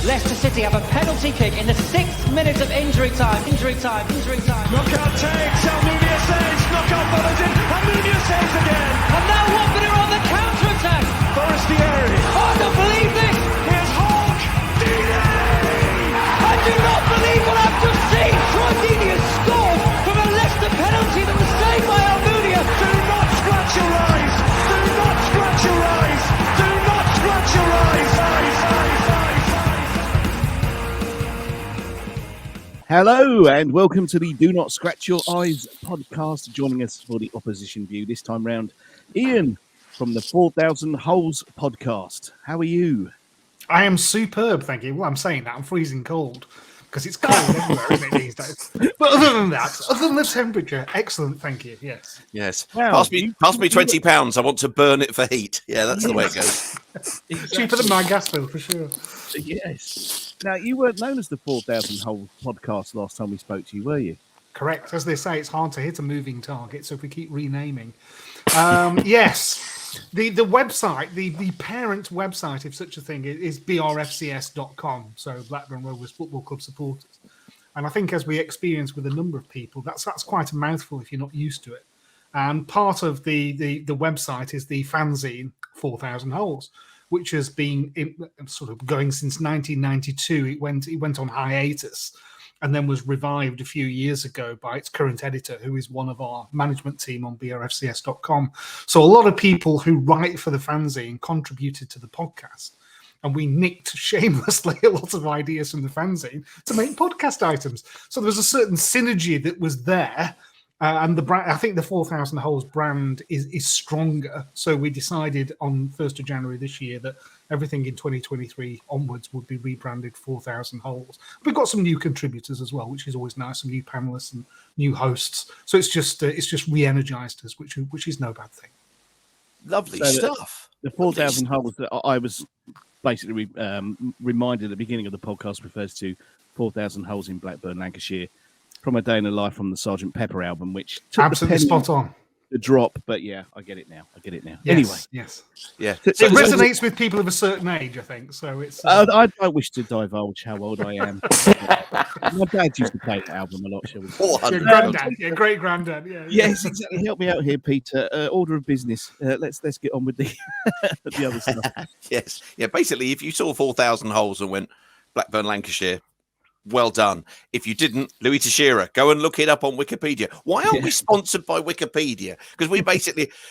Leicester City have a penalty kick in the 6th minute of injury time. Knockout takes, Almunia saves, knockout follows in, Almunia saves again. And now Watford are on the counter-attack. Forestieri. Oh, I don't believe this. Here's Hulk. Deeney. I do not believe what I've just seen. Troy Deeney has scored from a Leicester penalty that was saved by Almunia. Do not scratch your eyes. Do not scratch your eyes. Do not scratch your eyes. Hello and welcome to the Do Not Scratch Your Eyes podcast. Joining us for the opposition view this time round, Ian from the 4,000 Holes podcast. How are you? I am superb, thank you. Well, I'm saying that I'm freezing cold because it's cold everywhere, isn't it, these days? But other than that, other than the temperature, excellent, thank you. Yes. Wow. Pass me £20. I want to burn it for heat. Yeah, that's the way it goes. Exactly. Cheaper than my gas bill for sure. Yes. Now, you weren't known as the 4,000 Holes podcast last time we spoke to you, were you? Correct. As they say, it's hard to hit a moving target, so if we keep renaming. Yes. The website, the parent website, if such a thing, is brfcs.com, so Blackburn Rovers Football Club supporters. And I think as we experience with a number of people, that's quite a mouthful if you're not used to it. And part of the website is the fanzine 4,000 Holes, which has been sort of going since 1992. It went on hiatus and then was revived a few years ago by its current editor, who is one of our management team on brfcs.com. So a lot of people who write for the fanzine contributed to the podcast. And we nicked shamelessly a lot of ideas from the fanzine to make podcast items. So there was a certain synergy that was there. And the brand, I think the 4,000 Holes brand is stronger. So we decided on 1st of January this year that everything in 2023 onwards would be rebranded 4,000 Holes. We've got some new contributors as well, which is always nice, some new panelists and new hosts. So it's just re-energized us, which is no bad thing. Lovely So stuff. The 4,000 Holes that I was basically reminded at the beginning of the podcast refers to 4,000 Holes in Blackburn, Lancashire, from A Day in the Life from the Sergeant Pepper album, which took absolutely spot on. The drop, but yeah, I get it now. Yes, Anyway, yes, yeah, it resonates with people of a certain age, I think. So it's. I don't wish to divulge how old I am. My dad used to play that album a lot. Shall we? Your granddad, your great granddad. Yeah. Yes, exactly. Help me out here, Peter. Order of business. Let's get on with the the other stuff. Yes, yeah. Basically, if you saw 4,000 Holes and went Blackburn, Lancashire, well done. If you didn't, Louis Teixeira, go and look it up on Wikipedia. Why aren't we sponsored by Wikipedia? Because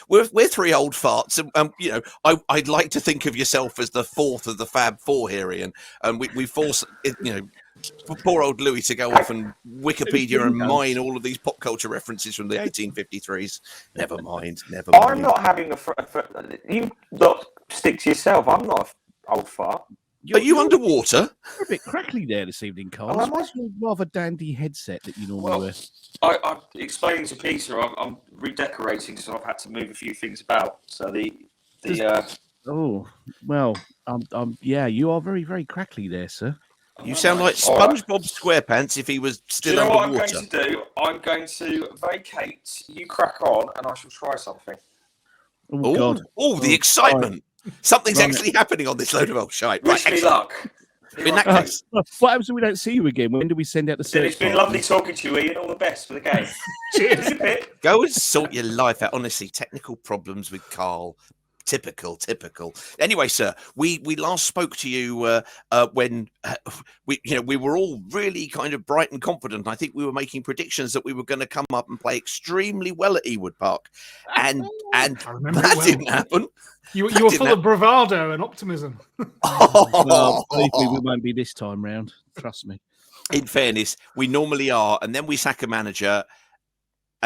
we're three old farts, and I'd like to think of yourself as the fourth of the Fab Four here, Ian. And we force poor old Louis to go off and Wikipedia and mine all of these pop culture references from the 1853s. Never mind. I'm not having you not stick to yourself. I'm not an old fart. Are you underwater? You're a bit crackly there this evening, Carl. Oh, am I? What's your rather dandy headset that you normally wear? I'm explaining to Peter. I'm redecorating, so I've had to move a few things about. So Oh well, yeah, you are very, very crackly there, sir. You sound like SpongeBob SquarePants if he was still underwater. Do you know what I'm going to do? I'm going to vacate. You crack on, and I shall try something. Oh God! Oh, the excitement! Something's actually happening on this load of old shite. Wish me luck. In that case, what happens if we don't see you again? When do we send out the search? It's been lovely talking to you, Ian. All the best for the game. Cheers. Go and sort your life out. Honestly, technical problems with Carl. Typical. Anyway, sir, we last spoke to you when we were all really kind of bright and confident. I think we were making predictions that we were going to come up and play extremely well at Ewood Park, and that didn't happen. You were full of bravado and optimism. Well, hopefully we won't be this time round. Trust me. In fairness, we normally are, and then we sack a manager.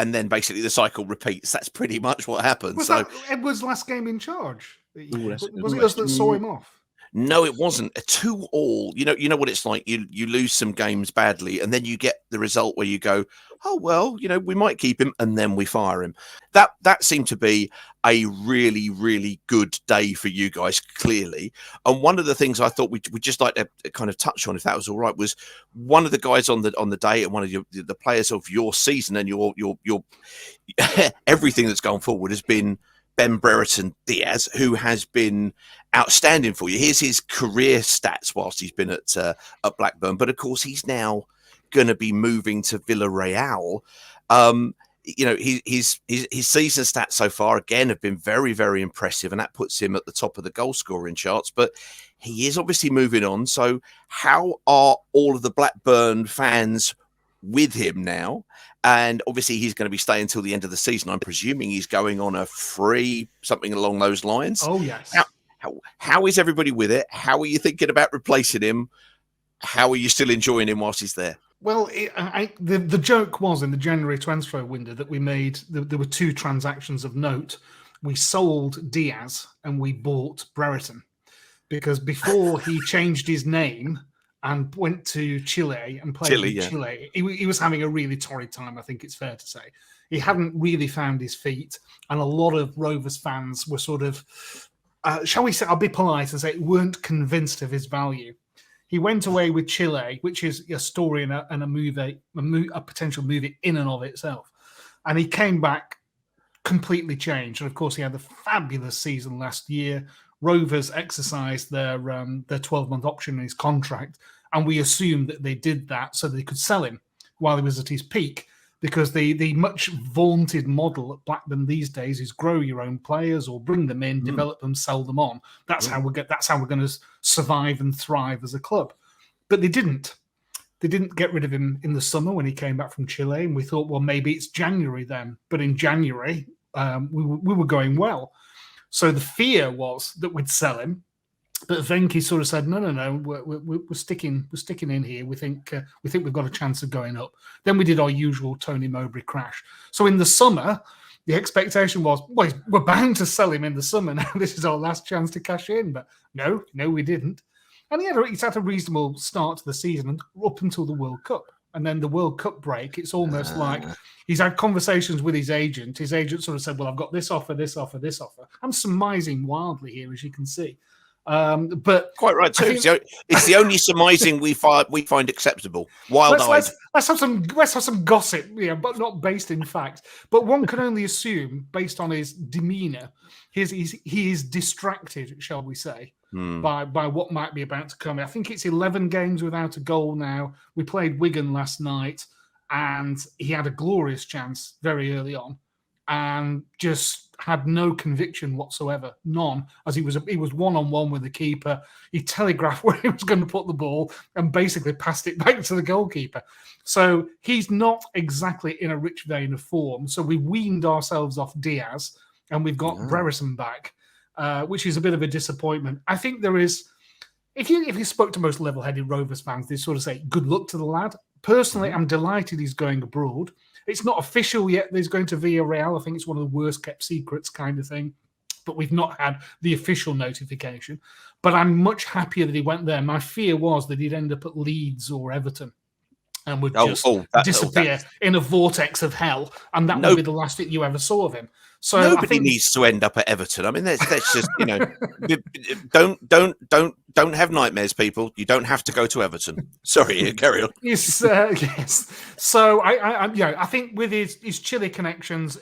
And then basically the cycle repeats. That's pretty much what happens. Was that Edward's last game in charge? Was it us that saw him off? No, it wasn't. A 2-2. You know what it's like. You lose some games badly, and then you get the result where you go, oh well, we might keep him, and then we fire him. That seemed to be a really, really good day for you guys, clearly. And one of the things I thought we'd just like to kind of touch on, if that was all right, was one of the guys on the day and one of the players of your season and your everything that's gone forward has been Ben Brereton Diaz, who has been outstanding for you. Here's his career stats whilst he's been at Blackburn, but of course he's now going to be moving to Villarreal. His season stats so far again have been very, very impressive, and that puts him at the top of the goal scoring charts. But he is obviously moving on. So how are all of the Blackburn fans with him now? And obviously he's going to be staying until the end of the season. I'm presuming he's going on a free, something along those lines. Oh, yes. How is everybody with it? How are you thinking about replacing him? How are you still enjoying him whilst he's there? Well, the joke was in the January transfer window that we made, there were two transactions of note. We sold Diaz and we bought Brereton, because before he changed his name and went to Chile and played in Chile, he was having a really torrid time, I think it's fair to say. He hadn't really found his feet, and a lot of Rovers fans were sort of, shall we say, I'll be polite and say, weren't convinced of his value. He went away with Chile, which is a story and a movie, a potential movie in and of itself. And he came back completely changed. And of course, he had a fabulous season last year. Rovers exercised their 12-month option in his contract, and we assumed that they did that so they could sell him while he was at his peak. Because the much vaunted model at Blackburn these days is grow your own players or bring them in, develop them, sell them on. That's how we're going to survive and thrive as a club. But they didn't. They didn't get rid of him in the summer when he came back from Chile, and we thought, well, maybe it's January then. But in January, we were going well. So the fear was that we'd sell him. But Venke sort of said, no, we're sticking in here. We think we've got a chance of going up. Then we did our usual Tony Mowbray crash. So in the summer, the expectation was, well, we're bound to sell him in the summer. Now this is our last chance to cash in. But no, we didn't. And he's had a reasonable start to the season up until the World Cup. And then the World Cup break, it's almost like he's had conversations with his agent. His agent sort of said, well, I've got this offer, this offer, this offer. I'm surmising wildly here, as you can see. But quite right too. It's the only surmising we find acceptable. Wild-eyed. Let's have some gossip, but not based in fact. But one can only assume, based on his demeanour, he is distracted, shall we say, by what might be about to come. I think it's 11 games without a goal now. We played Wigan last night, and he had a glorious chance very early on, and just had no conviction whatsoever, none, as he was one-on-one with the keeper. He telegraphed where he was going to put the ball and basically passed it back to the goalkeeper. So he's not exactly in a rich vein of form. So we weaned ourselves off Diaz, and we've got Brereton back, which is a bit of a disappointment. I think there is, if you spoke to most level-headed Rovers fans, they sort of say, good luck to the lad. Personally, I'm delighted he's going abroad. It's not official yet that he's going to Villarreal. I think it's one of the worst kept secrets kind of thing. But we've not had the official notification. But I'm much happier that he went there. My fear was that he'd end up at Leeds or Everton and would disappear in a vortex of hell. And that would be the last that you ever saw of him. So nobody needs to end up at Everton. I mean, that's just, don't have nightmares, people. You don't have to go to Everton. Sorry, carry on. Yes. So I think with his Chile connections,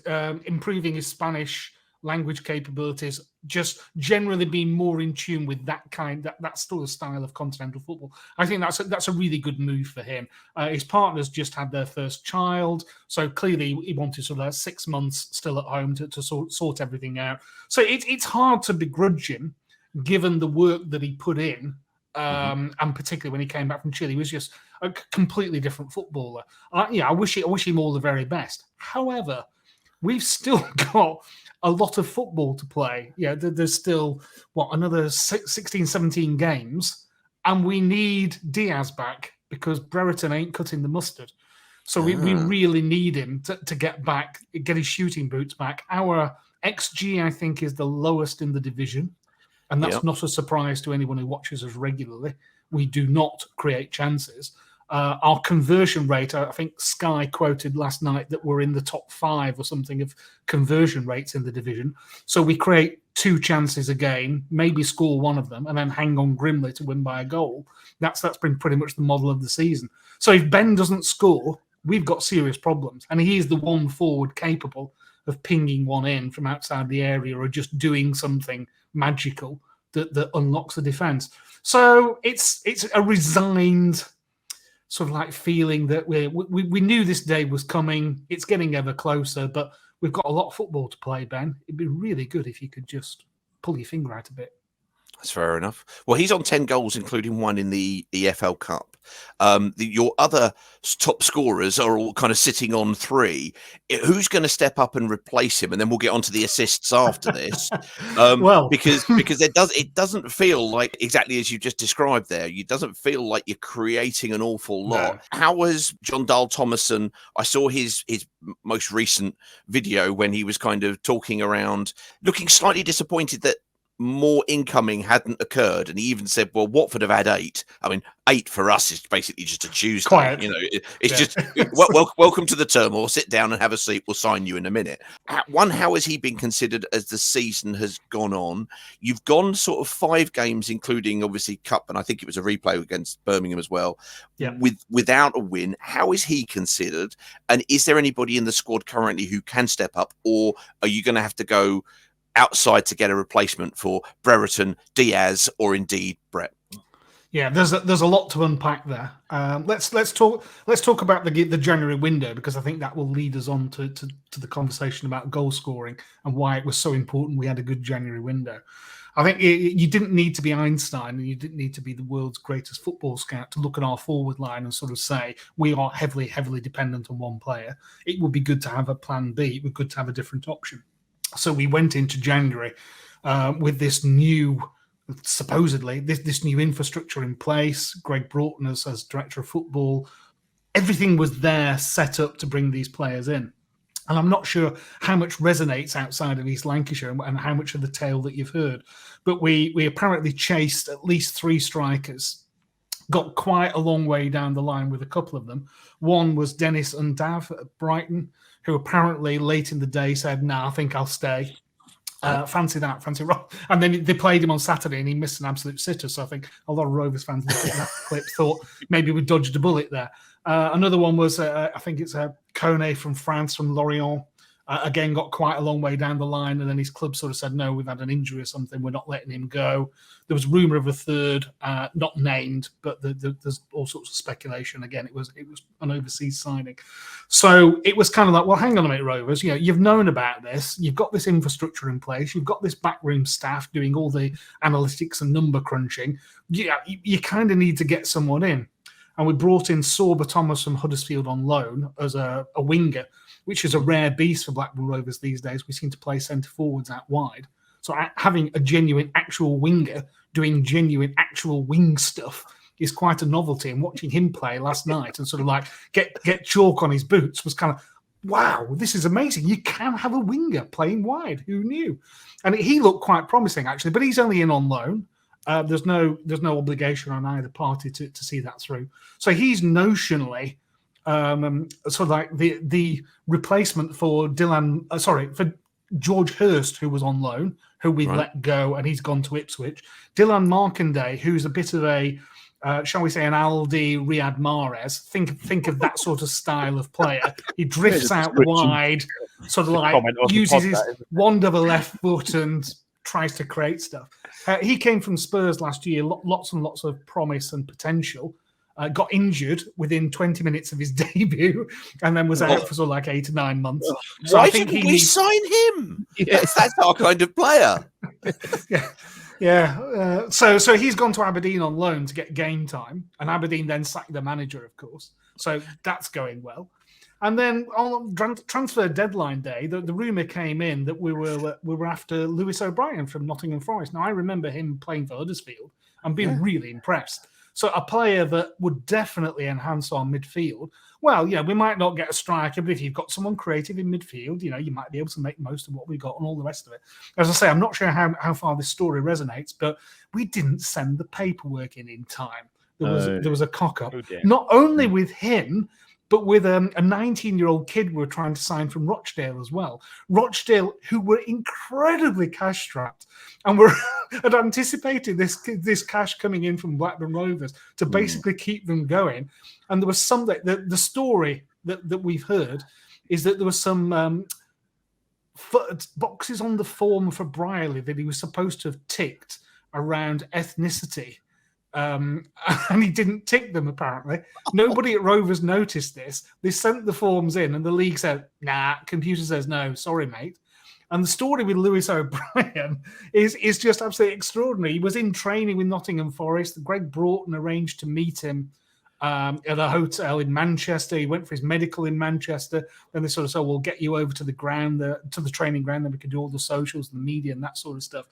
improving his Spanish language capabilities, just generally being more in tune with that sort of style of continental football. I think that's a really good move for him. His partners just had their first child, so clearly he wanted sort of 6 months still at home to sort everything out. So it's hard to begrudge him, given the work that he put in, and particularly when he came back from Chile, he was just a completely different footballer. I wish him all the very best. However, we've still got a lot of football to play. Yeah, there's still, another 16, 17 games, and we need Diaz back because Brereton ain't cutting the mustard. So we really need him to get back, get his shooting boots back. Our XG, I think, is the lowest in the division, and that's not a surprise to anyone who watches us regularly. We do not create chances. Our conversion rate, I think Sky quoted last night that we're in the top 5 or something of conversion rates in the division. So we create 2 chances a game, maybe score one of them, and then hang on grimly to win by a goal. That's been pretty much the model of the season. So if Ben doesn't score, we've got serious problems. And he is the one forward capable of pinging one in from outside the area or just doing something magical that unlocks the defence. So it's a resigned sort of like feeling that we knew this day was coming. It's getting ever closer, but we've got a lot of football to play, Ben. It'd be really good if you could just pull your finger out a bit. That's fair enough. Well, he's on 10 goals, including one in the EFL Cup. Your other top scorers are all kind of sitting on 3. Who's going to step up and replace him? And then we'll get onto the assists after this. Because it doesn't feel like, exactly as you just described there, it doesn't feel like you're creating an awful lot. No. How was John Dahl Thomason? I saw his most recent video when he was kind of talking around, looking slightly disappointed that more incoming hadn't occurred, and he even said, well, Watford have had 8. I mean, 8 for us is basically just a Tuesday. Quiet. You know, it's just welcome to the turmoil, sit down and have a seat, we'll sign you in a minute. How has he been considered as the season has gone on? You've gone sort of 5 games, including obviously Cup, and I think it was a replay against Birmingham as well, without a win. How is he considered, and is there anybody in the squad currently who can step up, or are you going to have to go outside to get a replacement for Brereton, Diaz, or indeed Brett? Yeah, there's a lot to unpack there. Let's talk about the January window, because I think that will lead us on to the conversation about goal scoring and why it was so important we had a good January window. I think you didn't need to be Einstein, and you didn't need to be the world's greatest football scout to look at our forward line and sort of say we are heavily dependent on one player. It would be good to have a plan B. It would be good to have a different option. So we went into January with this new, supposedly, this new infrastructure in place. Greg Broughton as director of football. Everything was there set up to bring these players in. And I'm not sure how much resonates outside of East Lancashire and how much of the tale that you've heard. But we apparently chased at least 3 strikers, got quite a long way down the line with a couple of them. One was Dennis Undav at Brighton, who apparently late in the day said, I think I'll stay. Fancy rock. And then they played him on Saturday and he missed an absolute sitter. So I think a lot of Rovers fans looked at that clip, thought maybe we dodged a bullet there. Another one was, I think it's Kone from France, from Lorient. Again, got quite a long way down the line, and then his club sort of said, no, we've had an injury or something, we're not letting him go. There was rumour of a third, not named, but there's all sorts of speculation. Again, it was an overseas signing. So it was kind of like, well, hang on a minute, Rovers, you've known about this, you've got this infrastructure in place, you've got this backroom staff doing all the analytics and number crunching. You kind of need to get someone in. And we brought in Sorba Thomas from Huddersfield on loan as a winger, which is a rare beast for Blackburn Rovers these days. We seem to play centre forwards out wide. So having a genuine actual winger doing genuine actual wing stuff is quite a novelty. And watching him play last night and sort of like get chalk on his boots was kind of, wow, this is amazing. You can have a winger playing wide. Who knew? And he looked quite promising, actually, but he's only in on loan. There's no obligation on either party to see that through. So he's notionally sort of like the replacement for for George Hurst, who was on loan, who we've let go, and he's gone to Ipswich. Dylan Markanday, who's a bit of a, shall we say, an Aldi Riyad Mahrez. Think of that sort of style of player. He drifts out wide, sort of like uses his wand of a left foot and tries to create stuff. He came from Spurs last year, lots and lots of promise and potential. Got injured within 20 minutes of his debut, and then was out for sort of like 8 to 9 months. So why I think didn't we sign him? Yes, that's our kind of player. So he's gone to Aberdeen on loan to get game time, and Aberdeen then sacked the manager, of course. So that's going well. And then on transfer deadline day, the rumour came in that we were after Lewis O'Brien from Nottingham Forest. Now I remember him playing for Huddersfield and being really impressed. So a player that would definitely enhance our midfield. Well, we might not get a striker, but if you've got someone creative in midfield, you might be able to make most of what we've got and all the rest of it. As I say, I'm not sure how far this story resonates, but we didn't send the paperwork in time. There was a cock-up. Not only with him, but with a 19-year-old kid we were trying to sign from Rochdale as well. Rochdale, who were incredibly cash-strapped, and had anticipated this cash coming in from Blackburn Rovers to basically keep them going. And there was something, the story that we've heard is that there was some boxes on the form for Brierley that he was supposed to have ticked around ethnicity. And he didn't tick them, apparently. Nobody at Rovers noticed this. They sent the forms in, and the league said, nah, computer says no, sorry, mate. And the story with Lewis O'Brien is just absolutely extraordinary. He was in training with Nottingham Forest. Greg Brereton arranged to meet him at a hotel in Manchester. He went for his medical in Manchester. Then they sort of said, we'll get you over to the ground, to the training ground, then we can do all the socials, the media, and that sort of stuff.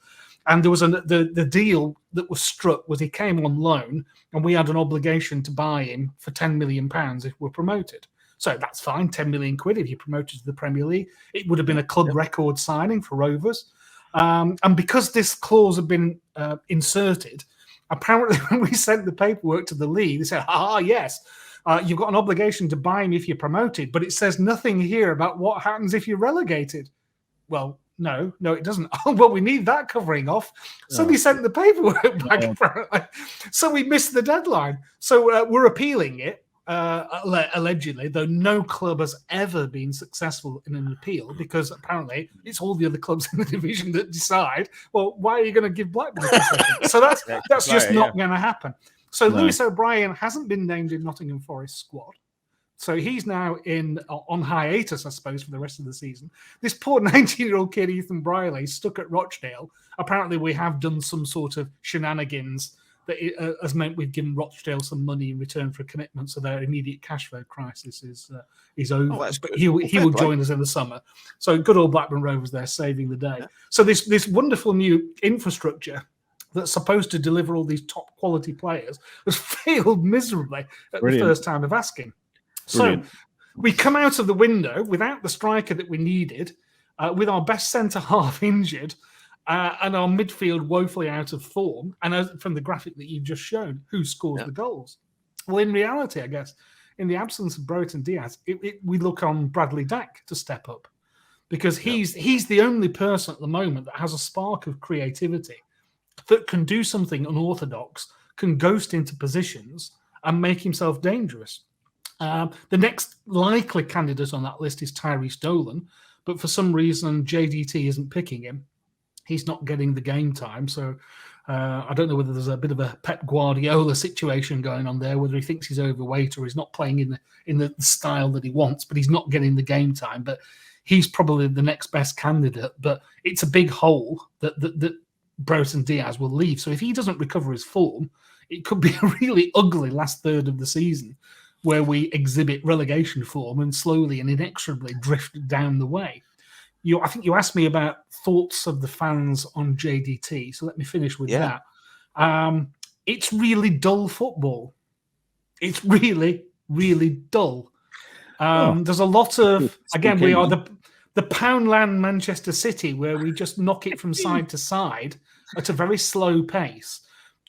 And there was the deal that was struck was he came on loan, and we had an obligation to buy him for £10 million if we're promoted. So that's fine, 10 million quid if you promoted to the Premier League. It would have been a club record signing for Rovers. And because this clause had been inserted, apparently when we sent the paperwork to the league, they said, yes, you've got an obligation to buy him if you're promoted, but it says nothing here about what happens if you're relegated. Well, no, it doesn't. Oh, well, we need that covering off. So they sent the paperwork back, apparently. So we missed the deadline. So we're appealing it, allegedly, though no club has ever been successful in an appeal because apparently it's all the other clubs in the division that decide, well, why are you going to give Blackburn a concession? So that's just not going to happen. So Lewis O'Brien hasn't been named in Nottingham Forest squad. So he's now on hiatus, I suppose, for the rest of the season. This poor 19-year-old kid, Ethan Brierley, stuck at Rochdale. Apparently, we have done some sort of shenanigans that has meant we've given Rochdale some money in return for a commitment, so their immediate cash flow crisis is over. But he will join us in the summer. So good old Blackburn Rovers there, saving the day. Yeah. So this wonderful new infrastructure that's supposed to deliver all these top quality players has failed miserably at the first time of asking. Brilliant. So we come out of the window without the striker that we needed, with our best centre-half injured, and our midfield woefully out of form. And from the graphic that you've just shown, who scores the goals? Well, in reality, I guess, in the absence of Brereton Diaz, we look on Bradley Dack to step up because he's the only person at the moment that has a spark of creativity that can do something unorthodox, can ghost into positions and make himself dangerous. The next likely candidate on that list is Tyrese Dolan, but for some reason JDT isn't picking him. He's not getting the game time, so I don't know whether there's a bit of a Pep Guardiola situation going on there, whether he thinks he's overweight or he's not playing in the style that he wants, but he's not getting the game time. But he's probably the next best candidate, but it's a big hole that Brereton Diaz will leave. So if he doesn't recover his form, it could be a really ugly last third of the season, where we exhibit relegation form and slowly and inexorably drift down the way. I think you asked me about thoughts of the fans on JDT, so let me finish with that. It's really dull football. It's really, really dull. There's a lot of, again, we are the Poundland Manchester City, where we just knock it from side to side at a very slow pace.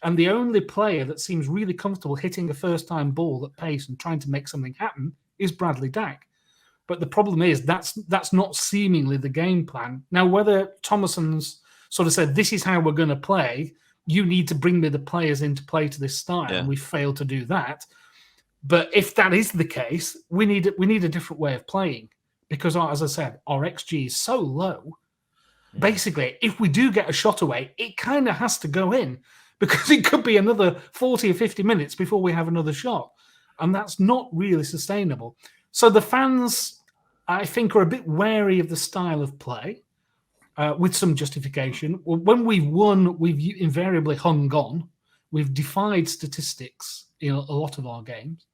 And the only player that seems really comfortable hitting a first-time ball at pace and trying to make something happen is Bradley Dack. But the problem is that's not seemingly the game plan. Now, whether Thomason's sort of said, this is how we're going to play, you need to bring me the players into play to this style, and we failed to do that. But if that is the case, we need a different way of playing because, as I said, our XG is so low. Basically, if we do get a shot away, it kind of has to go in, because it could be another 40 or 50 minutes before we have another shot. And that's not really sustainable. So the fans, I think, are a bit wary of the style of play, with some justification. When we've won, we've invariably hung on. We've defied statistics in a lot of our games.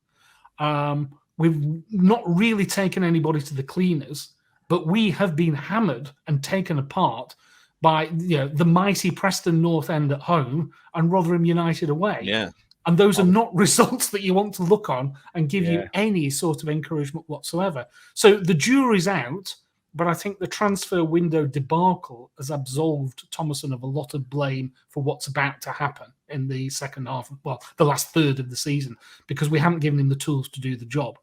We've not really taken anybody to the cleaners, but we have been hammered and taken apart by the mighty Preston North End at home and Rotherham United away. Yeah. And those are not results that you want to look on and give you any sort of encouragement whatsoever. So the jury's out, but I think the transfer window debacle has absolved Thomason of a lot of blame for what's about to happen in the second half, the last third of the season, because we haven't given him the tools to do the job.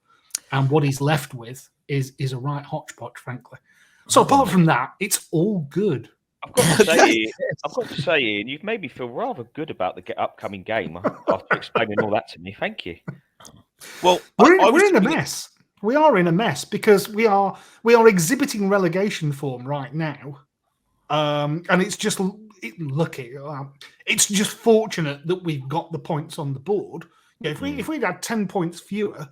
And what he's left with is a right hodgepodge, frankly. So apart from that, it's all good. I've got to say, Ian, you've made me feel rather good about the upcoming game after explaining all that to me. Thank you. Well, we're in a mess. We are in a mess because we are exhibiting relegation form right now, and it's just lucky. It's just fortunate that we've got the points on the board. Yeah, if we'd had 10 points fewer,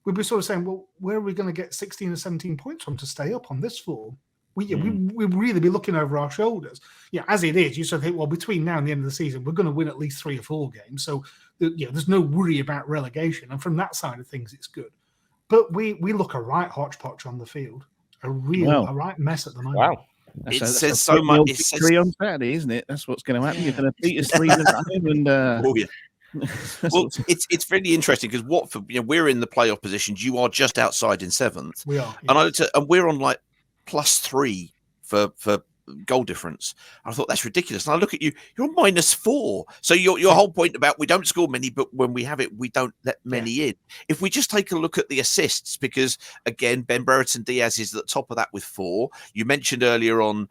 we'd be sort of saying, well, where are we going to get 16 or 17 points from to stay up on this form? We'd really be looking over our shoulders. Yeah, as it is, you sort of think, well, between now and the end of the season, we're going to win at least 3 or 4 games. So, there's no worry about relegation. And from that side of things, it's good. But we look a right hodgepodge on the field, a right mess at the moment. Wow. It says so much. It says on Saturday, isn't it? That's what's going to happen. You're going to beat us 3 at home, and oh yeah. Well, it's really interesting because Watford, we're in the playoff positions. You are just outside in 7th. We are, and and we're on like +3 for goal difference. I thought that's ridiculous. And I look at you, you're on -4. So your whole point about we don't score many, but when we have it, we don't let many in. If we just take a look at the assists, because again, Ben Brereton Diaz is at the top of that with 4. You mentioned earlier on,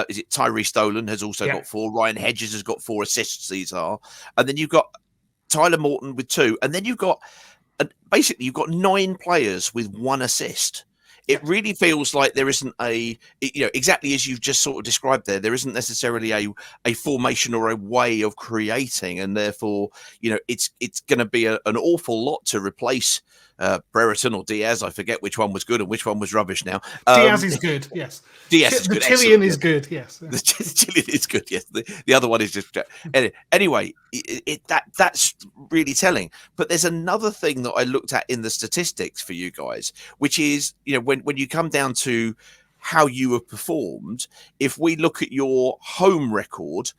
is it Tyree Stolen has also got 4. Ryan Hedges has got 4 assists. These are, and then you've got Tyler Morton with 2, and then you've got basically you've got 9 players with 1 assist. It really feels like there isn't exactly as you've just sort of described there isn't necessarily a formation or a way of creating, and therefore it's going to be an awful lot to replace Brereton or Diaz. I forget which one was good and which one was rubbish now. Diaz is good, yes. Diaz is good. The Chilean is good, yes. The Chilean is good, yes. The other one is just anyway. That's really telling. But there's another thing that I looked at in the statistics for you guys, which is when you come down to how you have performed. If we look at your home record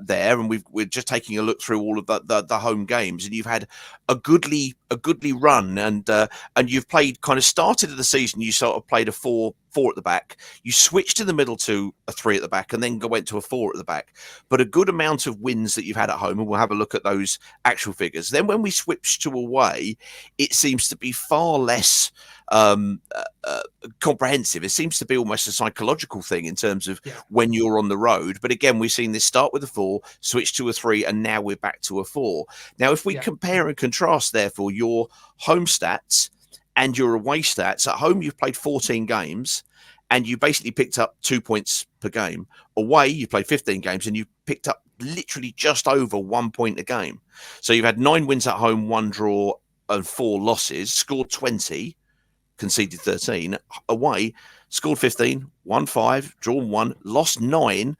there, and we're just taking a look through all of the home games, and you've had a goodly run, and you've played kind of started of the season. You sort of played a 4 at the back. You switched in the middle to a 3 at the back, and then went to a 4 at the back. But a good amount of wins that you've had at home, and we'll have a look at those actual figures. Then when we switch to away, it seems to be far less comprehensive. It seems to be almost a psychological thing in terms of when you're on the road. But again, we've seen this start with a 4, switch to a 3, and now we're back to a 4. Now, if we compare and contrast, therefore, your home stats and your away stats, at home you've played 14 games and you basically picked up 2 points per game. Away, you played 15 games and you picked up literally just over 1 point a game. So you've had 9 wins at home, 1 draw, and 4 losses, scored 20, conceded 13. Away, scored 15, won 5, drawn 1, lost 9,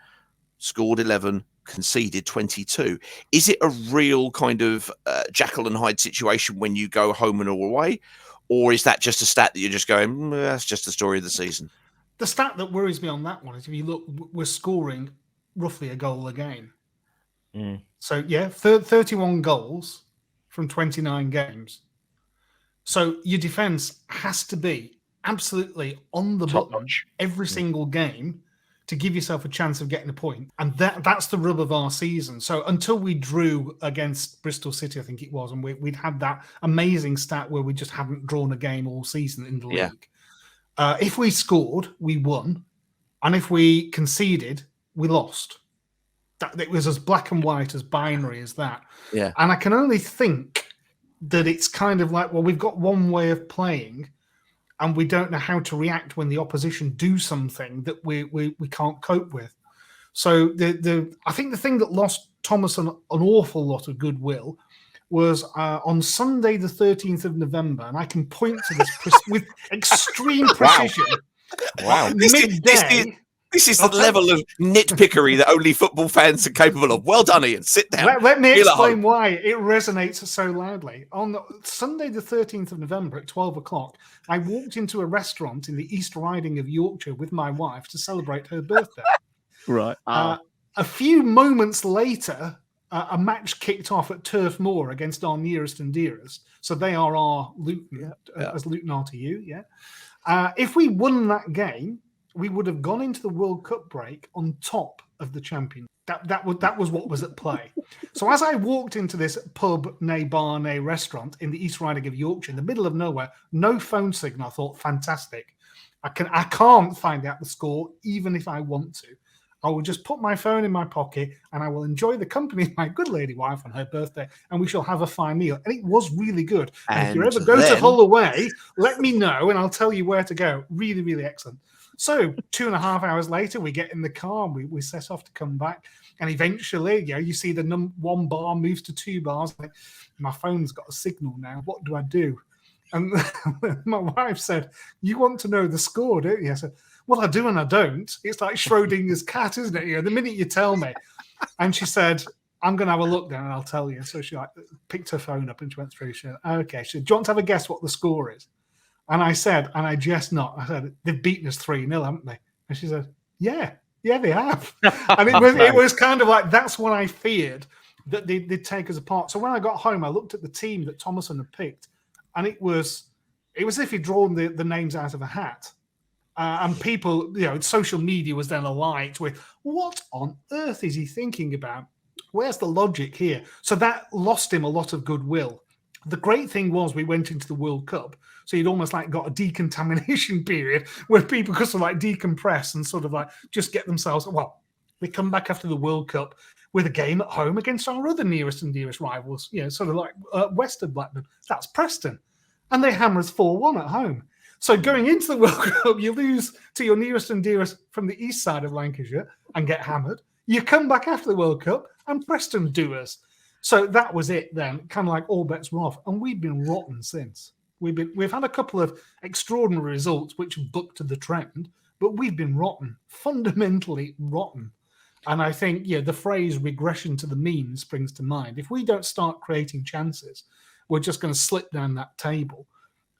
scored 11, conceded 22. Is it a real kind of Jekyll and Hyde situation when you go home and away? Or is that just a stat that you're just going, that's just the story of the season? The stat that worries me on that one is if you look, we're scoring roughly a goal a game. So, 31 goals from 29 games. So your defence has to be absolutely on the button every single game to give yourself a chance of getting a point. And that's the rub of our season. So until we drew against Bristol City, I think it was, and we'd had that amazing stat where we just hadn't drawn a game all season in the league. If we scored, we won. And if we conceded, we lost. It was as black and white, as binary as that. Yeah. And I can only think that it's kind of like, well, we've got one way of playing and we don't know how to react when the opposition do something that we can't cope with. So I think the thing that lost Thomas an awful lot of goodwill was on Sunday, the 13th of November, and I can point to this with extreme precision. Wow. Midday. This is the level of nitpickery that only football fans are capable of. Well done, Ian. Sit down. Let me explain why it resonates so loudly. On Sunday, the 13th of November at 12 o'clock, I walked into a restaurant in the East Riding of Yorkshire with my wife to celebrate her birthday. Right. A few moments later, a match kicked off at Turf Moor against our nearest and dearest. So they are our Luton, as Luton are to you, if we won that game, we would have gone into the World Cup break on top of the champion. That was what was at play. So as I walked into this pub, nay bar, nay restaurant in the East Riding of Yorkshire, in the middle of nowhere, no phone signal, I thought, fantastic. I can't find out the score, even if I want to. I will just put my phone in my pocket and I will enjoy the company of my good lady wife on her birthday, and we shall have a fine meal. And it was really good. And if you ever go to Hull away, let me know and I'll tell you where to go. Really, really excellent. So 2.5 hours later, we get in the car and we set off to come back. And eventually, you see the 1 bar moves to 2 bars. Like, my phone's got a signal now. What do I do? And my wife said, "You want to know the score, don't you?" I said, "Well, I do and I don't." It's like Schrodinger's cat, isn't it? The minute you tell me. And she said, "I'm going to have a look then and I'll tell you." So she picked her phone up and she went through. She said, "Okay." She said, "Do you want to have a guess what the score is?" And I said, and I jest not, I said, "They've beaten us 3-0, haven't they?" And she said, Yeah, they have. And it was kind of like, that's what I feared, that they'd take us apart. So when I got home, I looked at the team that Thomason had picked, and it was as if he'd drawn the names out of a hat. And people, social media was then alight with, what on earth is he thinking about? Where's the logic here? So that lost him a lot of goodwill. The great thing was we went into the World Cup, so you'd almost like got a decontamination period where people could sort of like decompress and sort of like just get themselves, well, they come back after the World Cup with a game at home against our other nearest and dearest rivals, sort of like west of Blackburn. That's Preston. And they hammer us 4-1 at home. So going into the World Cup, you lose to your nearest and dearest from the east side of Lancashire and get hammered. You come back after the World Cup and Preston do us. So that was it then, kind of like all bets were off. And we've been rotten since. We've had a couple of extraordinary results which have bucked the trend, but we've been rotten, fundamentally rotten. And I think, the phrase regression to the mean springs to mind. If we don't start creating chances, we're just going to slip down that table.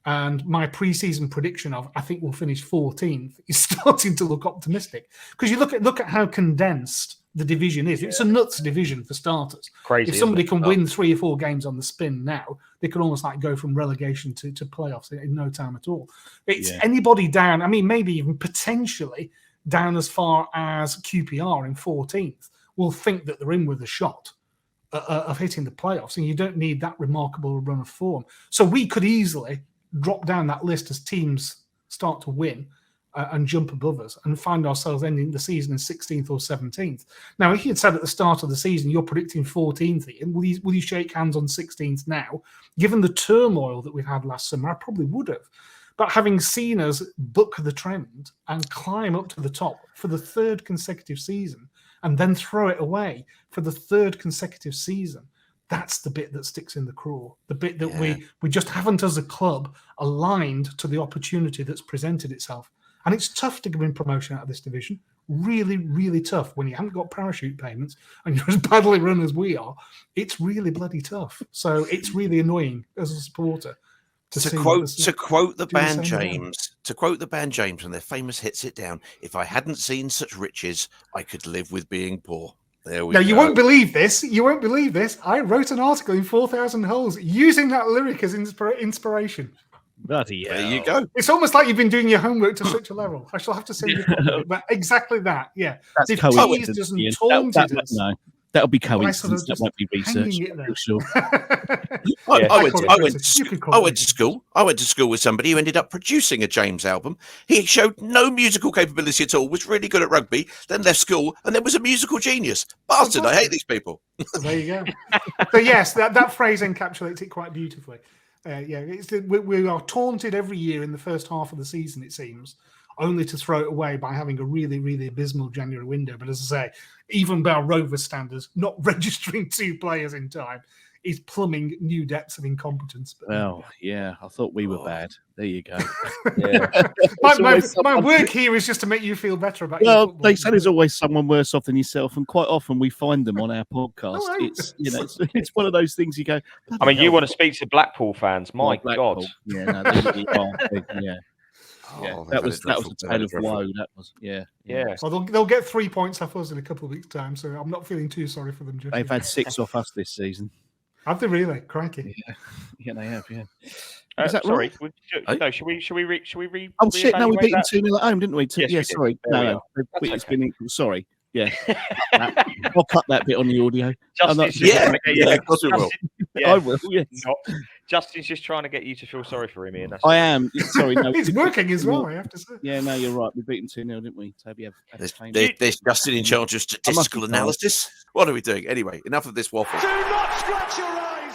And my pre-season prediction of, I think we'll finish 14th, is starting to look optimistic. Because you look at how condensed the division is. It's a nuts division for starters. Crazy. If somebody can win 3 or 4 games on the spin now, they could almost like go from relegation to playoffs in no time at all. It's anybody down, I mean, maybe even potentially down as far as QPR in 14th will think that they're in with a shot of hitting the playoffs, and you don't need that remarkable run of form. So we could easily drop down that list as teams start to win and jump above us and find ourselves ending the season in 16th or 17th. Now, if you'd said at the start of the season you're predicting 14th, will you shake hands on 16th now? Given the turmoil that we've had last summer, I probably would have. But having seen us buck the trend and climb up to the top for the 3rd consecutive season and then throw it away for the 3rd consecutive season, that's the bit that sticks in the craw. The bit that we just haven't, as a club, aligned to the opportunity that's presented itself. And it's tough to win promotion out of this division. Really, really tough when you haven't got parachute payments and you're as badly run as we are. It's really bloody tough. So it's really annoying as a supporter. To quote the band James and their famous "Hits It Down," if I hadn't seen such riches, I could live with being poor. There we go. You won't believe this. I wrote an article in 4,000 Holes using that lyric as inspiration. Bloody hell. There you go. It's almost like you've been doing your homework to such a level. I shall have to send you a copy, but exactly that. Yeah. That's coincidence. No, that'll be coincidence. That won't be research. For sure. I went to school. I went to school with somebody who ended up producing a James album. He showed no musical capability at all, was really good at rugby, then left school, and then was a musical genius. Bastard, I hate these people. There you go. So yes, that phrase encapsulates it quite beautifully. We are taunted every year in the first half of the season, it seems, only to throw it away by having a really, really abysmal January window. But as I say, even by Rovers standards, not registering 2 players in time is plumbing new depths of incompetence. But, I thought we were bad. There you go. My work here is just to make you feel better about your football. They say there's always someone worse off than yourself, and quite often we find them on our podcast. It's one of those things you go. I mean, you want to speak to Blackpool fans? My God. Yeah, no, they really are. That was a tale of woe. That was, yeah. Well, they'll get 3 points off us in a couple of weeks' time, so I'm not feeling too sorry for them. They've had 6 off us this season. Have they really? Crikey. Yeah, they have. Yeah. Is that sorry? Right? No. Should we? Oh shit! No, we beat them 2-0 at home, didn't we? Yes, we sorry. did. No. It's been equal. Sorry. Yeah. I'll cut that bit on the audio. Justin's just Yeah, trying to get you yeah, of course we will. Justin- I yeah, will. Yes. not. Justin's just trying to get you to feel sorry for him, Ian. That's I all. am. Sorry, no. It's working as well, I have to say. Yeah, no, you're right. We beat them 2-0, didn't we? Toby, There's Justin in charge of statistical be told. analysis. What are we doing? Anyway, enough of this waffle. Do not scratch your eyes.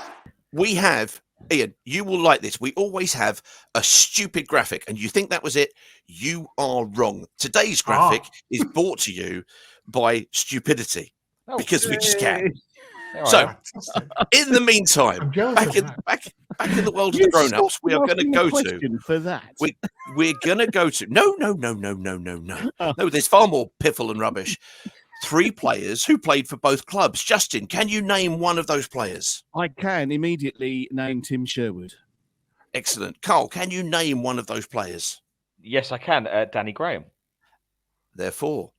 We have, Ian, you will like this. We always have a stupid graphic, and you think that was it. You are wrong. Today's graphic is brought to you by stupidity because we just can. So, in the meantime, I'm jealous back of in, that. back in the world of the grown-ups, we are going to go to. For that. We're going to go to. No. No, there's far more piffle and rubbish. 3 players who played for both clubs. Justin, can you name one of those players? I can immediately name Tim Sherwood. Excellent. Carl, can you name one of those players? Yes, I can. Danny Graham. Therefore,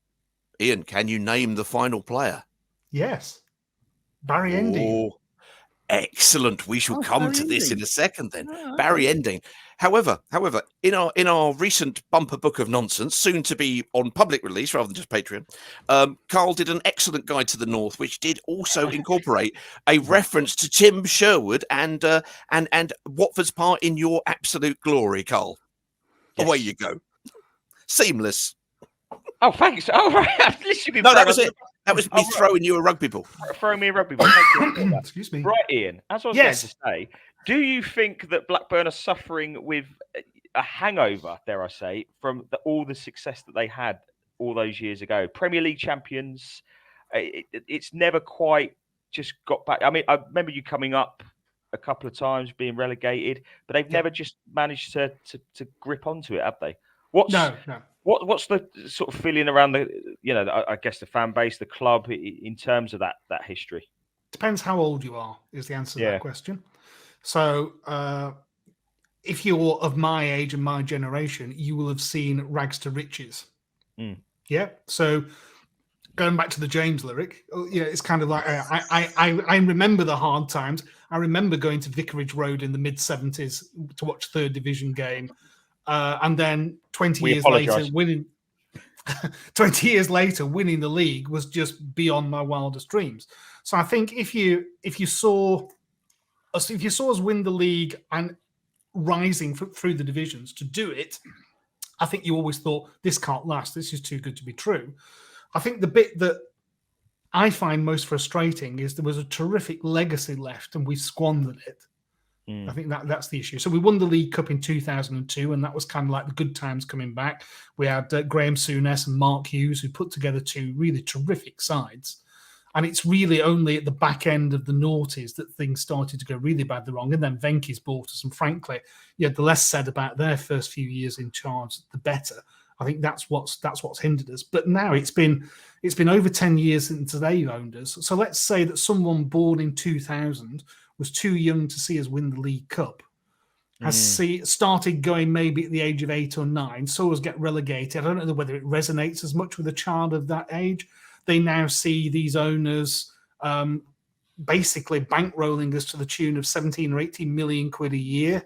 Ian, can you name the final player? Yes. Barry Ending. Oh, excellent. We shall come Barry to this in Ending. a second then. Oh, Barry Ending. However, in our recent bumper book of nonsense, soon to be on public release rather than just Patreon, Carl did an excellent guide to the North, which did also incorporate a reference to Tim Sherwood and Watford's part in your absolute glory, Carl. Yes. Away you go. Seamless. Oh, thanks. Oh, right. I've literally been No, that throwing- was it. That was me throwing you a rugby ball. Throwing me a rugby ball. Thank you for that. Excuse me. Right, Ian. As I was Yes. going to say, do you think that Blackburn are suffering with a hangover, dare I say, from all the success that they had all those years ago? Premier League champions. It's never quite just got back. I mean, I remember you coming up a couple of times, being relegated, but they've never just managed to grip onto it, have they? No. What's the sort of feeling around I guess the fan base, the club, in terms of that history? Depends how old you are, is the answer to Yeah. that question. So, if you're of my age and my generation, you will have seen rags to riches. Mm. Yeah. So, going back to the James lyric, it's kind of like I remember the hard times. I remember going to Vicarage Road in the mid-70s to watch third division game, and then 20 We years apologise. later winning. 20 years later, winning the league was just beyond my wildest dreams. So I think if you saw us win the league and rising through the divisions to do it, I think you always thought this can't last. This is too good to be true. I think the bit that I find most frustrating is there was a terrific legacy left and we squandered it. I think that's the issue. So we won the League Cup in 2002, and that was kind of like the good times coming back. We had Graham Souness and Mark Hughes, who put together 2 really terrific sides. And it's really only at the back end of the noughties that things started to go really badly wrong. And then Venky's bought us. And frankly, the less said about their first few years in charge, the better. I think that's what's hindered us. But now it's been over 10 years since they've owned us. So let's say that someone born in 2000 was too young to see us win the League Cup, has started going maybe at the age of 8 or 9, saw us get relegated. I don't know whether it resonates as much with a child of that age. They now see these owners basically bankrolling us to the tune of 17 or 18 million quid a year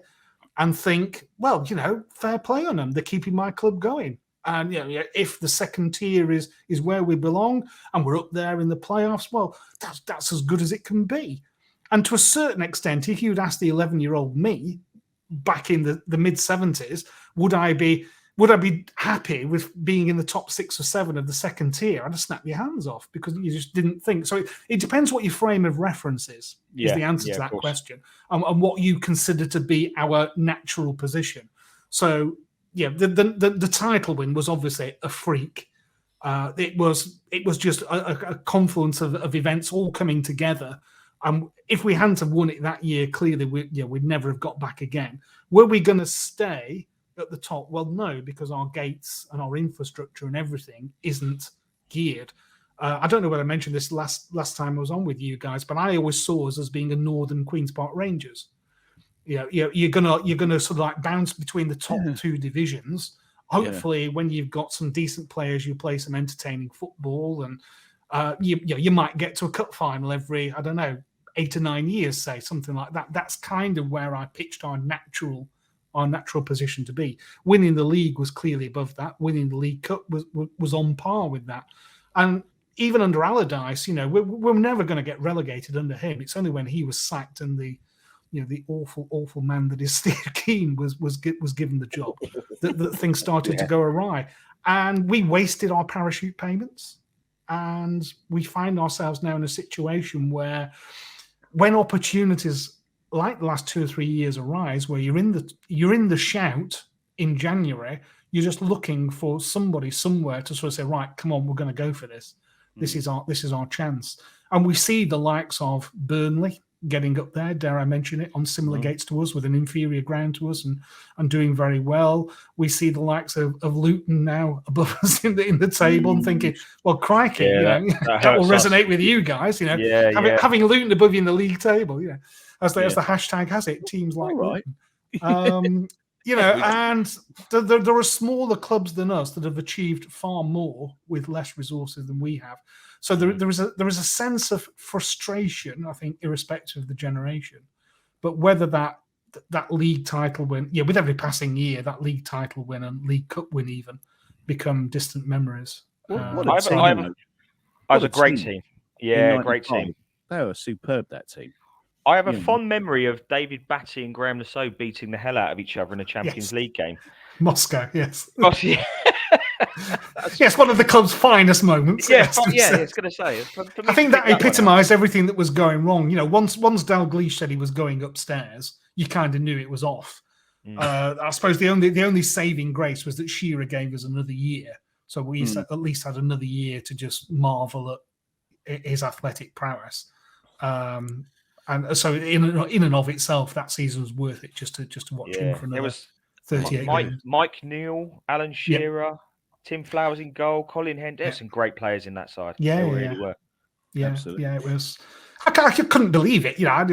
and think, well, fair play on them. They're keeping my club going. And if the second tier is where we belong and we're up there in the playoffs, well, that's as good as it can be. And to a certain extent, if you'd asked the 11-year-old me back in the mid-70s, would I be happy with being in the top 6 or 7 of the second tier? I'd have snapped your hands off because you just didn't think. So it depends what your frame of reference is the answer to that question, and what you consider to be our natural position. So, the title win was obviously a freak. It was just a confluence of events all coming together. If we hadn't have won it that year, clearly we'd never have got back again. Were we going to stay at the top? Well, no, because our gates and our infrastructure and everything isn't geared. I don't know whether I mentioned this last time I was on with you guys, but I always saw us as being a Northern Queen's Park Rangers. You're gonna sort of like bounce between the top 2 divisions. Hopefully, when you've got some decent players, you play some entertaining football, and you might get to a cup final every 8 or 9 years, say, something like that. That's kind of where I pitched our natural position to be. Winning the league was clearly above that. Winning the League Cup was on par with that. And even under Allardyce, we're never going to get relegated under him. It's only when he was sacked and the awful man that is Steve Keane was given the job that things started to go awry, and we wasted our parachute payments, and we find ourselves now in a situation where, when opportunities like the last 2 or 3 years arise, where you're in the shout in January, you're just looking for somebody somewhere to sort of say, right, come on, we're going to go for this. This is our chance. And we see the likes of Burnley getting up there, dare I mention it, on similar gates to us, with an inferior ground to us, and doing very well. We see the likes of Luton now above us in the table, and thinking, well, crikey, that will resonate with you guys. Having Luton above you in the league table, as the hashtag has it, teams like Luton. And there are smaller clubs than us that have achieved far more with less resources than we have. So there is a sense of frustration, I think, irrespective of the generation. But whether that league title win, with every passing year, that league title win and League Cup win even become distant memories. What a team! I was a great team. Yeah, great team. They were superb, that team. I have a fond memory of David Batty and Graham Lasso beating the hell out of each other in a Champions League game. Moscow, yes. Yes, one of the club's finest moments. I was going to say. I think that epitomised everything that was going wrong. Once Dalglish said he was going upstairs, you kind of knew it was off. I suppose the only saving grace was that Shearer gave us another year, so we at least had another year to just marvel at his athletic prowess. And so, in and of itself, that season was worth it just to watch him for another 38 minutes. Mike Neal, Alan Shearer, Tim Flowers in goal, Colin Henderson, some great players in that side. They really were. Yeah, absolutely. Yeah, it was. I couldn't believe it. I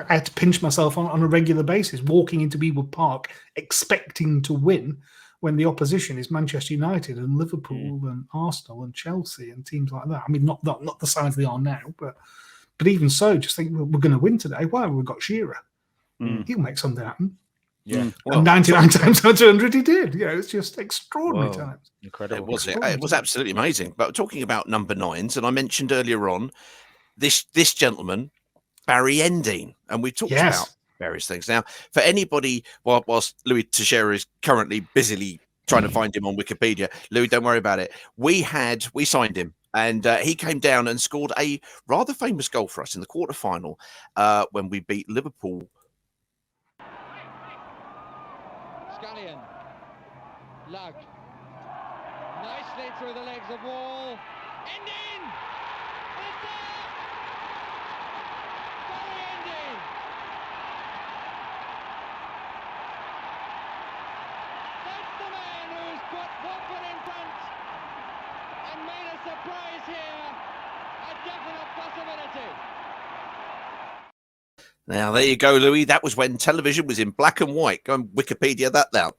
had to pinch myself on a regular basis, walking into Ewood Park expecting to win, when the opposition is Manchester United and Liverpool and Arsenal and Chelsea and teams like that. I mean, not the size they are now, but even so, just think, we're going to win today. Why? We've got Shearer. He'll make something happen. Yeah. And 99 times out of 100 he did. It's just extraordinary times. Incredible. It was absolutely amazing. But talking about number 9s, and I mentioned earlier on, this gentleman, Barry Endine, and we talked about various things. Now, for anybody, whilst Louis Teixeira is currently busily trying to find him on Wikipedia, Louis, don't worry about it. We signed him. And he came down and scored a rather famous goal for us in the quarter-final when we beat Liverpool. Scallion. Lug. Nicely through the legs of Wall. Endine! It's there! Barry Endine! That's the man who's put Watford in front and made a surprise here, a definite possibility. Now, there you go, Louis. That was when television was in black and white. Go and Wikipedia that now.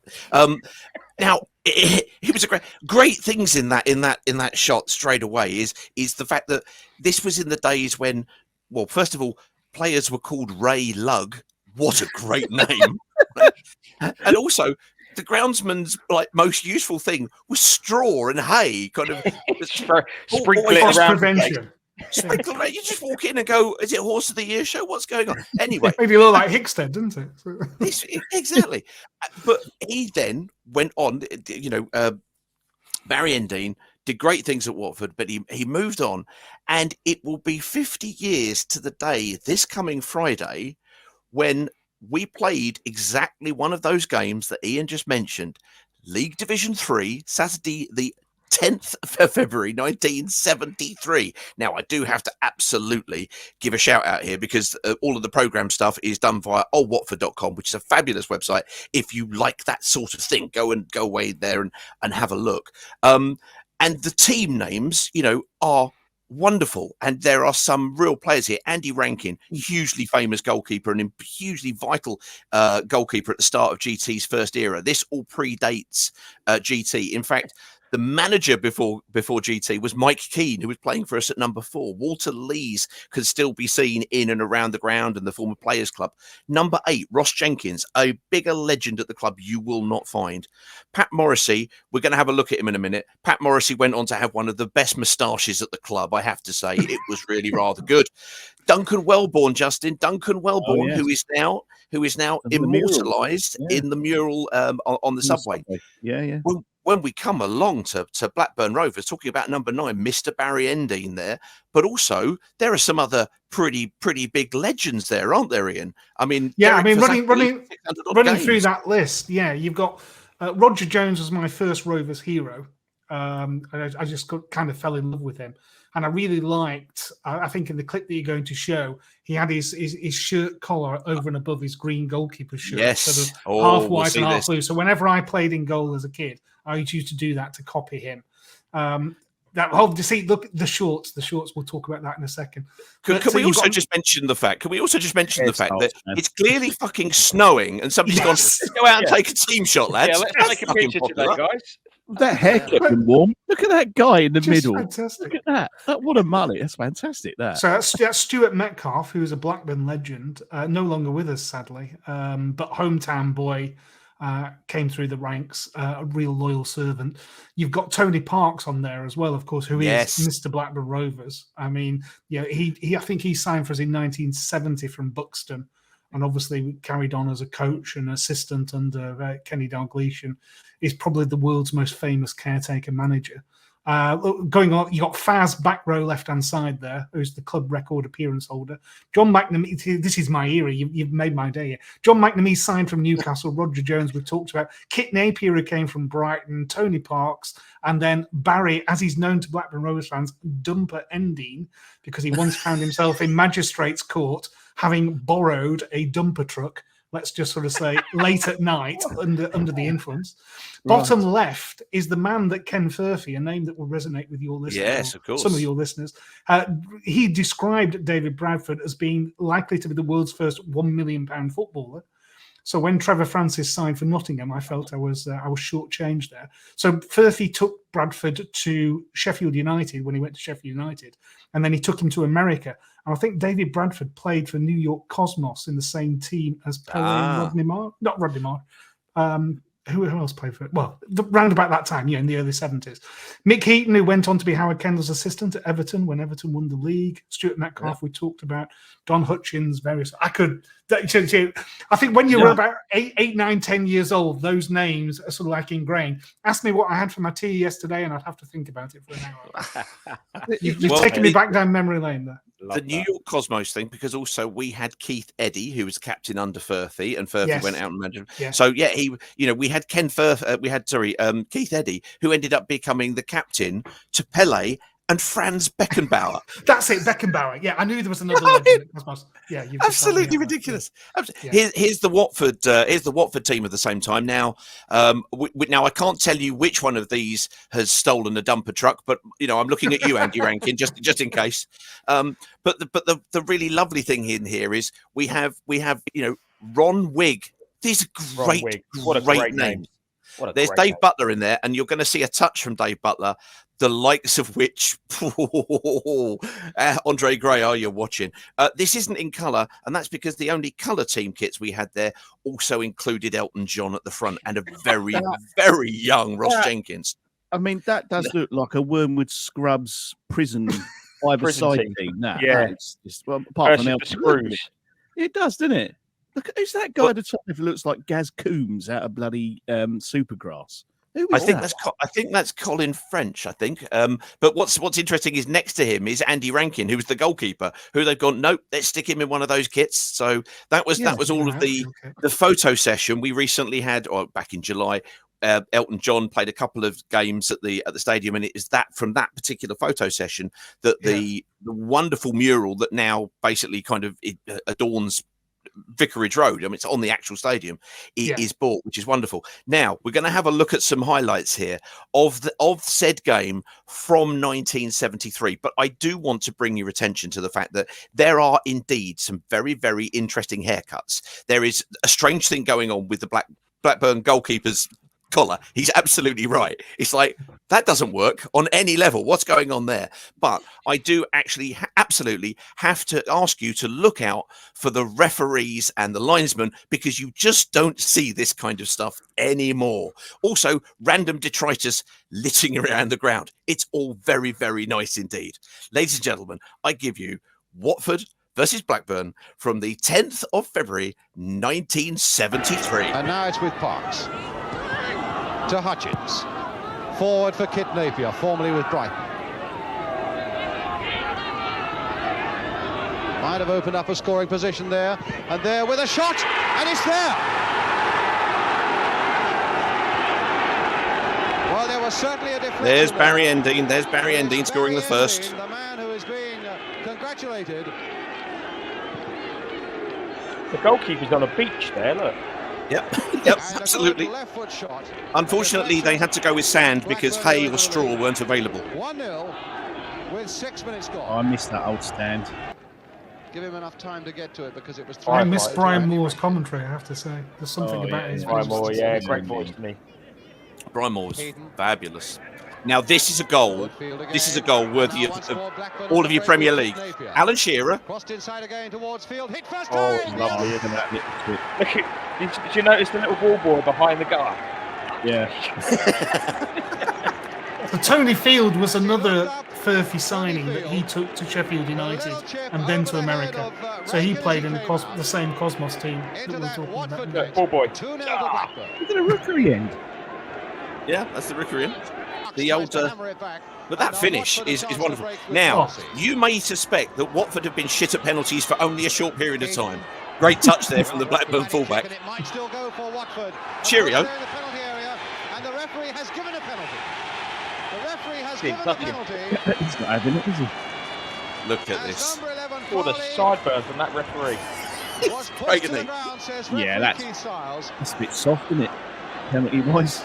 Now, it was a great things in that shot straight away is the fact that this was in the days when, well, first of all, players were called Ray Lugg. What a great name. And also, the groundsman's most useful thing was straw and hay, kind of sprinkle it around. Prevention. Sprinkle around. You just walk in and go, "Is it Horse of the Year show? What's going on?" Anyway, maybe a little like Hickstead, didn't it? Exactly. But he then went on. Barry Endine did great things at Watford, but he moved on, and it will be 50 years to the day this coming Friday when we played exactly one of those games that Ian just mentioned, League Division 3, Saturday the 10th of February 1973. Now, I do have to absolutely give a shout out here because all of the program stuff is done via oldwatford.com, which is a fabulous website. If you like that sort of thing, go away there and have a look. And the team names, are wonderful, and there are some real players here. Andy Rankin, hugely famous goalkeeper and hugely vital goalkeeper at the start of GT's first era. This all predates GT. In fact, The manager before GT was Mike Keane, who was playing for us at number 4. Walter Lees could still be seen in and around the ground and the former Players Club. Number 8, Ross Jenkins, a bigger legend at the club you will not find. Pat Morrissey, we're going to have a look at him in a minute. Pat Morrissey went on to have one of the best moustaches at the club, I have to say. It was really rather good. Duncan Wellborn, Justin. Duncan Wellborn, yes. who is now The mural. immortalised in the mural on the subway. Yeah. When we come along to Blackburn Rovers, talking about number 9, Mr. Barry Endine there, but also there are some other pretty big legends there, aren't there, Ian? I mean, Yeah, Derek I mean, running 600 odd through games. that list, yeah, you've got Roger Jones was my first Rovers hero. I just kind of fell in love with him. And I really liked, I think in the clip that you're going to show, he had his shirt collar over and above his green goalkeeper shirt. Yes. Sort of Oh, half we'll white see and half this. blue. So whenever I played in goal as a kid, I used to do that to copy him. That whole, you see, look, the shorts, we'll talk about that in a second. Can we also just mention the fact that it's clearly fucking snowing and somebody's gone, let's go out and take a team shot, lads. Yeah, let's That's take a fucking picture today, popular. guys. That hair keeping warm. Look at that guy in the Just middle. fantastic. Look at that. What a mullet. That's fantastic. That. So that's Stuart Metcalf, who is a Blackburn legend, no longer with us, sadly, but hometown boy, came through the ranks, a real loyal servant. You've got Tony Parks on there as well, of course, who is Mr. Blackburn Rovers. I mean, yeah, he I think he signed for us in 1970 from Buxton, and obviously carried on as a coach and assistant under Kenny Dalglish. He's probably the world's most famous caretaker manager. Going on, you got Faz back row left hand side there, who's the club record appearance holder. John McNamee, this is my era. You've made my day here. John McNamee signed from Newcastle. Roger Jones, we've talked about. Kit Napier, who came from Brighton. Tony Parks, and then Barry, as he's known to Blackburn Rovers fans, Dumper Endine, because he once found himself in Magistrates Court having borrowed a dumper truck. Let's just sort of say late at night under the influence. Bottom left is the man that Ken Furphy, a name that will resonate with your listeners. Yes, of course. Some of your listeners. He described David Bradford as being likely to be the world's first £1 million footballer. So when Trevor Francis signed for Nottingham, I felt I was shortchanged there. So Furphy took Bradford to Sheffield United when he went to Sheffield United, and then he took him to America. And I think David Bradford played for New York Cosmos in the same team as Pele and Rodney Marr. Not Rodney Marr. Who else played for it? Well, round about that time, in the early 70s. Mick Heaton, who went on to be Howard Kendall's assistant at Everton when Everton won the league. Stuart Metcalf, we talked about. Don Hutchins, various. I think when you were about 8, 9, 10 years old, those names are sort of like ingrained. Ask me what I had for my tea yesterday, and I'd have to think about it for an hour. You've taken me back down memory lane there. The New York Cosmos thing, because also we had Keith Eddy, who was captain under Furphy, and Furphy went out and managed. Yeah. So we had Keith Eddy, who ended up becoming the captain to Pele and Franz Beckenbauer. That's it, Beckenbauer. Yeah, I knew there was another legend at Cosmos. Yeah, you've absolutely ridiculous. Yeah. Here's the Watford team at the same time. Now, now I can't tell you which one of these has stolen a dumper truck, but I'm looking at you, Andy Rankin, just in case. But the really lovely thing in here is we have Ron Wigg. These are great names. There's Dave Butler in there, and you're going to see a touch from Dave Butler, the likes of which Andre Gray, are you watching? This isn't in colour, and that's because the only colour team kits we had there also included Elton John at the front and a very, very young Ross Jenkins. I mean, that does look like a Wormwood Scrubs prison five-a-side team. Apart from Elton, it does, doesn't it? Look, who's that guy at the top who looks like Gaz Coombs out of bloody Supergrass? I think that's Colin French. I think. But what's interesting is next to him is Andy Rankin, who's the goalkeeper, who they've gone, nope, let's stick him in one of those kits. So that was all of the photo session we recently had, or back in July. Elton John played a couple of games at the stadium, and it is that from that particular photo session that the wonderful mural that now basically kind of adorns Vicarage Road, I mean, it's on the actual stadium, is bought, which is wonderful. Now we're going to have a look at some highlights here of said game from 1973. But I do want to bring your attention to the fact that there are indeed some very, very interesting haircuts. There is a strange thing going on with the Blackburn goalkeepers collar. He's absolutely right. It's like, that doesn't work on any level. What's going on there? But I do actually absolutely have to ask you to look out for the referees and the linesmen, because you just don't see this kind of stuff anymore. Also, random detritus litting around the ground. It's all very, very nice indeed. Ladies and gentlemen, I give you Watford versus Blackburn from the 10th of February 1973. And now it's with Parks to Hutchins, forward for Kit Napier, formerly with Brighton. Might have opened up a scoring position there, and there with a shot, and it's there. Well, there was certainly a deflection. There's Barry Endine. There's Barry Endine scoring the first. The man who is being congratulated. The goalkeeper's on a beach there, look. Yep, yep, absolutely. Unfortunately, they had to go with sand because hay or straw weren't available. 1-0 with 6 minutes gone. Oh, I missed that old stand. Give him enough time to get to it because it was. I miss Brian Moore's commentary, I have to say. There's something about his Brian voice. Moore, yeah, great voice to me. Brian Moore's fabulous. Now, this is a goal. This is a goal worthy of all of your Premier League. Alan Shearer. Crossed inside again towards field. Hit first Oh, time. lovely, Yes! isn't it? Look at, did you notice the little ball boy behind the guy? Yeah. So Tony Field was another Furphy signing that he took to Sheffield United and then to America. So he played in the same Cosmos team that we're talking about. Look, ball boy. 2-0 to Blackburn. Is it a rookery end? Yeah, that's the rookery. The old, but that finish is wonderful. Now, you may suspect that Watford have been shit at penalties for only a short period of time. Great touch there from the Blackburn fullback. It might still go for Watford. Cheerio. The penalty area, and the referee has given a penalty. The referee has given a touch him. penalty. He's not having it, is he? Look at this. Number 11, Oh, the Farley, sideburn from that referee. was pushed Great, to isn't the he? ground, says Yeah, referee that's- Keith Siles. It's a bit soft, isn't it? Penalty wise.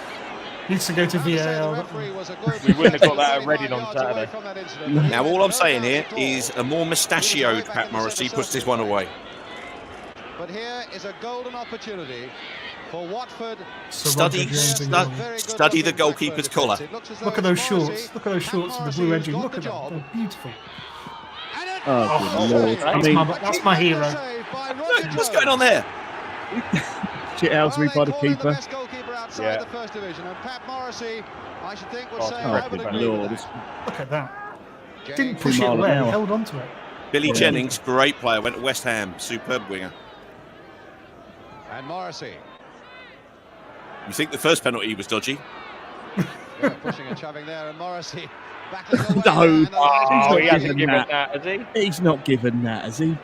Needs to go to Have to say the VAR. referee was a good- We wouldn't have got that at 35 Reading on yards away Saturday. from that incident, but he Now, had all I'm no saying chance here at all. is a more mustachioed Pat Morrissey puts this one away. But here is a golden opportunity for Watford. Study Very good the look at goalkeeper's Blackburn collar. defence. It looks as though Look at it's those Morrissey. shorts. Look at those shorts with the blue edging. Look at them. They're beautiful. And it- Oh, good lord. I mean, That's my hero. Save by Roger Look, what's Jones. going on there? shit Housery by the Well, they call him keeper. best goalkeeper outside Yeah. the first division, and Pat Morrissey, I should think, would Oh, say oh, I would good agree lord. with that. Look at that. James Didn't push it 2 mile away. an He hour. held on to it. Billy Yeah. Jennings, great player, went to West Ham, superb winger. And Morrissey, You think the first penalty was dodgy? yeah, pushing and shoving there, and Morrissey battling away. No. there, and the Oh, not he hasn't given given that. that, has he? He's not given that, has he?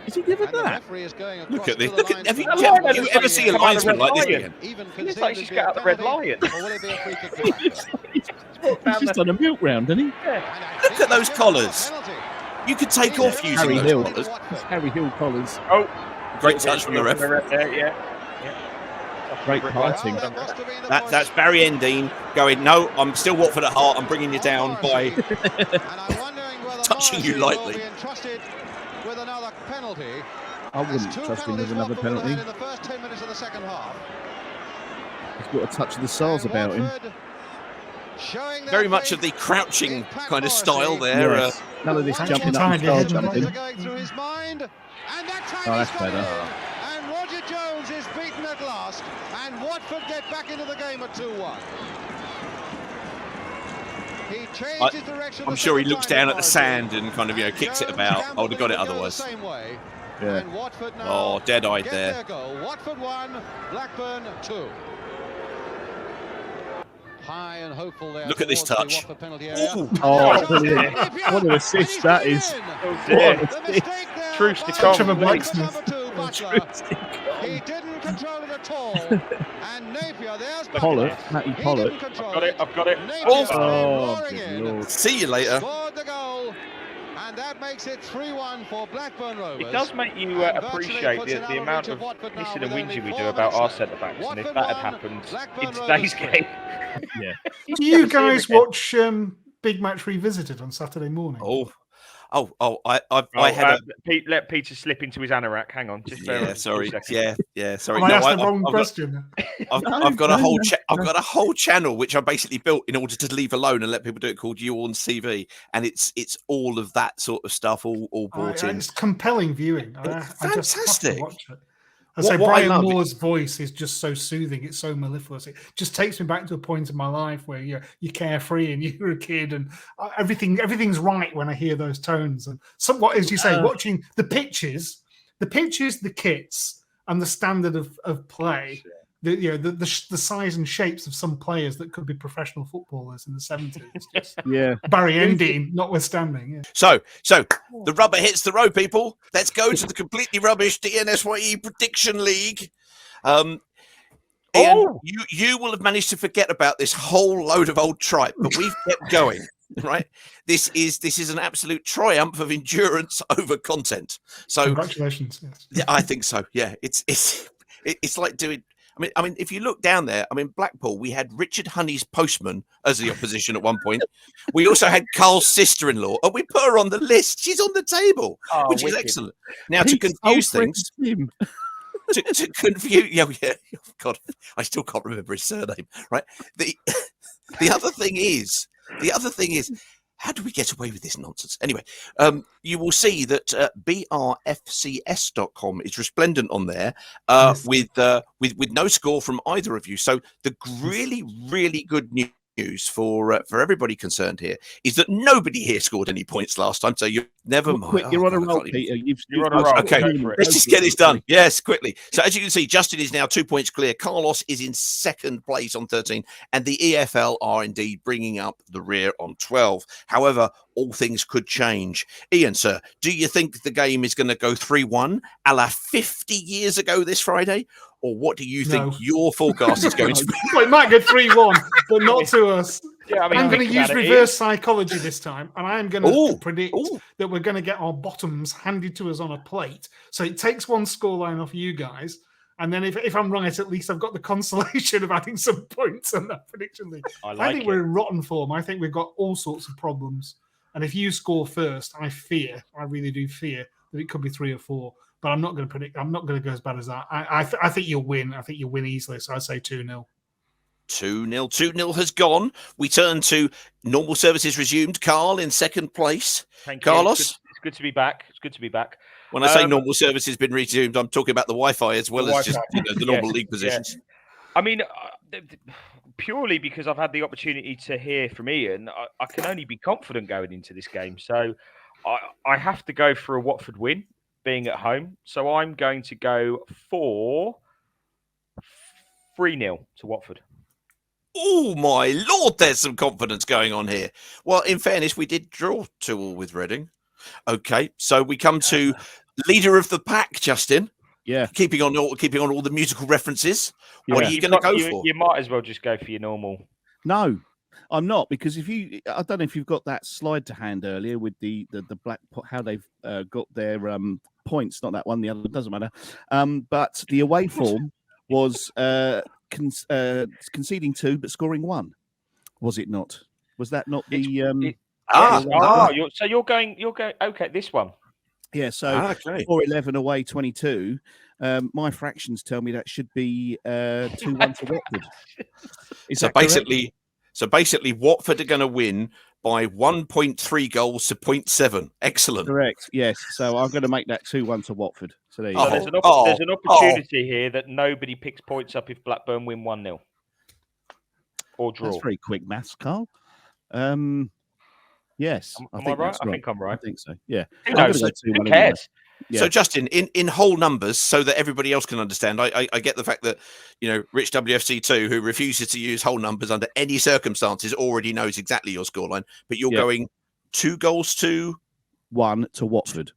Is he given and the that? referee is going Look across at this. to the Look at. line Have you, for That the line have hasn't you got ever to seen a come out of linesman the like this red again? Even He looks like conceded she's to got be a out the red penalty, lion. or will it be a free kick to Blackburn? He's just done a milk round, hasn't he? And I think Look at those it's collars. a penalty. You could take off using Harry those Hill. collars. It's Harry Hill collars. Oh, Great touch from the ref. there, yeah. Great Well, parting. that must have been the That's point. Barry Endine going, no, I'm still Watford at heart. I'm bringing you down by. And I'm wondering whether touching you Morrissey lightly. will be entrusted with another penalty. I wouldn't There's two trust him with penalties another Watford will have penalty. had in the first 10 minutes of the second half. He's got a touch of the SARS And about him. Watford showing their Very much of the faith crouching in Pat kind of Morrissey. style there. Yes. None of this One jumping more up and time, star yeah. jumping. Things are going through his mind, and that time Oh, he's that's got it better. in. And Roger Jones is beaten at last, and Watford get back into the game at 2-1. He changed his direction. I'm the sure he second looks time, down at the Morrissey. sand and kind of, kicks it Jones about. can't I would have got it believe he'll go the otherwise. same way. Yeah. And Watford now Oh, dead-eyed get there. their goal. Watford 1, Blackburn 2. High and hopeful there. Look at this towards the touch. Watford penalty area. Ooh. Oh, brilliant. What an assist that is. dear. The mistake there Truce to by come. Trevor number Blacksmith. 2, Butler. He didn't control it at all. And Napier, there's Pollock, Matty He Pollock. didn't control I've got it. Napier Oh. came Oh, roaring good in, lord. See you later. scored the goal, and that makes it 3-1 for Blackburn Rovers. It does make you And virtually appreciate puts it out the of amount reach of Watford now pissing with and only whinging we 4 do about our minutes centre left. backs, and if Watford that had won, happened Blackburn in today's Rovers game, Yeah. Do you never see him guys again. watch Big Match Revisited on Saturday morning? Oh, I had Pete, let Peter slip into his anorak. Hang on, just bear with yeah, us sorry, 2 seconds. sorry. Have I asked the I've wrong got- question? I've got a whole I've got a whole channel which I basically built in order to leave alone and let people do it, called You on CV, and it's all of that sort of stuff all brought in. It's compelling viewing. It's I just have to fantastic. watch it. I say What I Brian love Moore's voice is just so soothing. It's so mellifluous. It just takes me back to a point in my life where you're carefree and you're a kid, and everything's right when I hear those tones. And somewhat, as you say, watching the pitches, the kits, and the standard of play. The size and shapes of some players that could be professional footballers in the 70s. Yeah. Barry Endine notwithstanding. Yeah. So the rubber hits the road, people. Let's go to the completely rubbish DNSYE Prediction League. Ian, you will have managed to forget about this whole load of old tripe, but we've kept going. Right, this is an absolute triumph of endurance over content. So congratulations. Yes. Yeah, I think so. Yeah, it's like doing. I mean, if you look down there, Blackpool, we had Richard Honey's postman as the opposition at one point. We also had Carl's sister-in-law, and we put her on the list. She's on the table, which is excellent. Now, to confuse things, to confuse, yeah, God, I still can't remember his surname. Right. The other thing is, how do we get away with this nonsense? Anyway, you will see that brfcs.com is resplendent on there with no score from either of you. So the really, really good news for everybody concerned here is that nobody here scored any points last time. So you never mind. Quick, you're on a roll, Peter. You're on a roll. Okay, Go let's just get this done. Yes, quickly. So as you can see, Justin is now 2 points clear. Carlos is in second place on 13, and the EFL are indeed bringing up the rear on 12. However, all things could change. Ian, sir, do you think the game is going to go 3-1 a la 50 years ago this Friday? Or what do you think your forecast is going to be? Well, it might go 3-1, but not to us. Yeah, I'm going to use reverse psychology this time, and I'm going to predict that we're going to get our bottoms handed to us on a plate. So it takes one scoreline off you guys, and then if I'm right, at least I've got the consolation of adding some points on that prediction league. I think we're in rotten form. I think we've got all sorts of problems. And if you score first, I really do fear that it could be 3 or 4. But I'm not going to predict. I'm not going to go as bad as that. I think you'll win. I think you'll win easily. So I say 2-0. 2-0. 2-0 has gone. We turn to normal services resumed. Carl in second place. Thank you. Carlos? It's good to be back. It's good to be back. When I say normal service has been resumed, I'm talking about the Wi-Fi as well as just the normal league positions. I mean, purely because I've had the opportunity to hear from Ian, I can only be confident going into this game. So I have to go for a Watford win, being at home. So I'm going to go for 3-0 to Watford. Oh, my Lord, there's some confidence going on here. Well, in fairness, we did draw 2-2 with Reading. Okay, so we come to leader of the pack, Justin. Yeah. Keeping on all the musical references. What are you going to go for? You might as well just go for your normal. No, I'm not, because I don't know if you've got that slide to hand earlier with the black, how they've got their points, not that one, the other, doesn't matter. But the away form was conceding 2 but scoring 1. Was it not? Was that not the? So you're going. Okay, this one. Yeah. So 4-11 away 22. My fractions tell me that should be 2-1 to Watford. So basically, Watford are going to win by 1.3 goals to 0.7. Excellent. Correct. Yes. So I'm going to make that 2-1 to Watford. So there you go. go. There's an opportunity here that nobody picks points up if Blackburn win 1-0 or draw. That's very quick maths, Carl. Yes. Am I right? I think I'm right. I think so. Yeah. Who knows? Who cares? Yeah. So, Justin, in whole numbers, so that everybody else can understand, I get the fact that, Rich WFC2, who refuses to use whole numbers under any circumstances, already knows exactly your scoreline, but you're going 2 goals to 1 to Watford.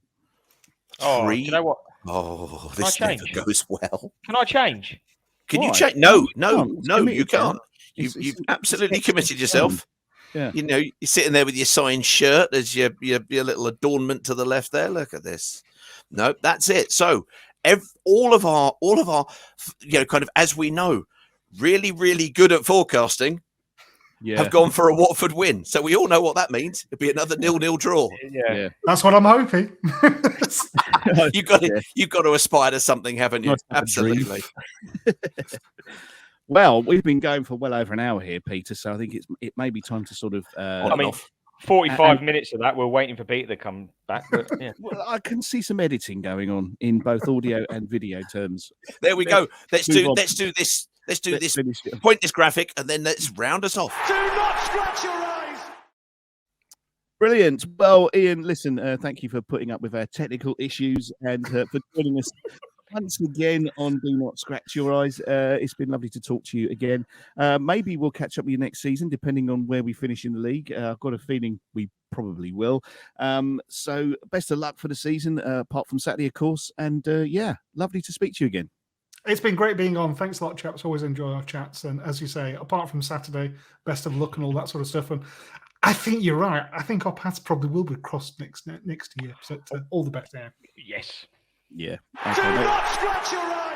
3. You know what? Oh, this never goes well. Can I change? Can you change? No, you can't. You've absolutely committed yourself. Yeah. You're sitting there with your signed shirt as your little adornment to the left there. Look at this. No, that's it. So all of our kind of, as we know, really, really good at forecasting have gone for a Watford win. So we all know what that means. It'll be another 0-0 draw. Yeah. That's what I'm hoping. You've got to aspire to something, haven't you? Nice to have a dream. Absolutely. Well, we've been going for well over an hour here, Peter. So I think it may be time to sort of. On and off. 45 minutes of that, we're waiting for Peter to come back. But, yeah. Well, I can see some editing going on in both audio and video terms. There we go. Let's do on. this. Let's do this. Finish it. Point this graphic, and then let's round us off. Do not scratch your eyes. Brilliant. Well, Ian, listen, thank you for putting up with our technical issues and for joining us once again on Do Not Scratch Your Eyes. It's been lovely to talk to you again. Maybe we'll catch up with you next season, depending on where we finish in the league. I've got a feeling we probably will. So best of luck for the season, apart from Saturday, of course. And lovely to speak to you again. It's been great being on. Thanks a lot, chaps. Always enjoy our chats. And as you say, apart from Saturday, best of luck and all that sort of stuff. And I think you're right. I think our paths probably will be crossed next year. So all the best there. Yes. Yeah. Do not scratch your eyes.